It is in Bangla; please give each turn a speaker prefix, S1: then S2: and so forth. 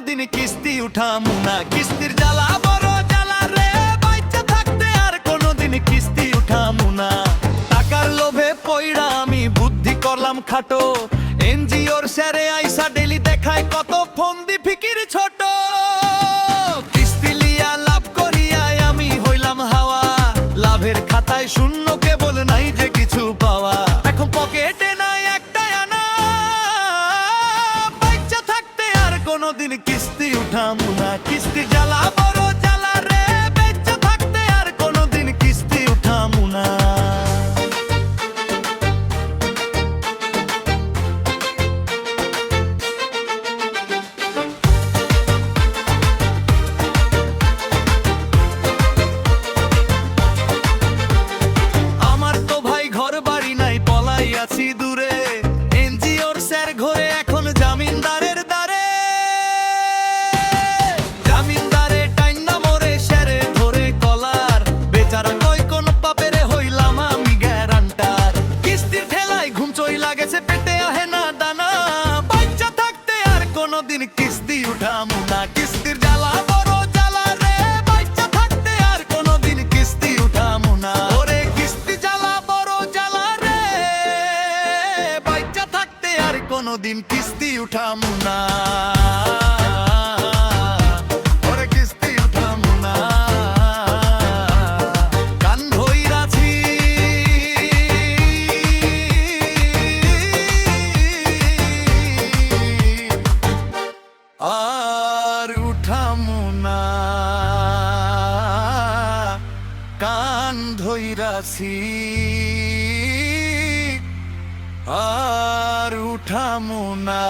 S1: কোনোদিন কিস্তি উঠামু না। কিস্তির জ্বালা বড় জ্বালা রে, বাইচা থাকতে আর কোনোদিন কিস্তি উঠামু না। টাকার লোভে পইড়া আমি বুদ্ধি করলাম খাটো, এনজিওর স্যারে আইসা ডেলি দেখায় কত ফন্দি ফিকির ছোট। কিস্তি লিয়া লাভ করিয়ায় আমি হইলাম হাওয়া, লাভের খাতায় শূন্য কেবল নাই যে কিছু পাওয়া। এখন পকেটে নাই একটাই আনা, বাইচা থাকতে আর কোনোদিন কিস্তি উঠামু না। কিস্তি জ্বালা বড় জ্বালা রে, বাইচা থাকতে আর কোনোদিন কিস্তি উঠামু না। আছি দূরে, এনজিওর স্যার ঘরে এখন জামিনদারের দ্বারে। জামিনদারে টাইনা মরে স্যারে ধরে কলার, বেচারা কই কোন পাপেরে হইলাম আমি গ্যারান্টার। কিস্তির ঠেলায় ঘুম চইলা গেছে, পেটে আহে না দানা, বাচ্চা থাকতে আর কোনোদিন কিস্তি উঠামু না। কিস্তির জ্বালা বড় জ্বালা রে, বাচ্চা থাকতে আর কোনোদিন কিস্তি উঠামু না। ওরে কিস্তি জ্বালা বড় জ্বালা রে, কোনোদিন কিস্তি উঠামু না। ওরে কিস্তি উঠামু না। কান ধইরাছি আর উঠামু না। কান ধইরাছি আর উঠামু না।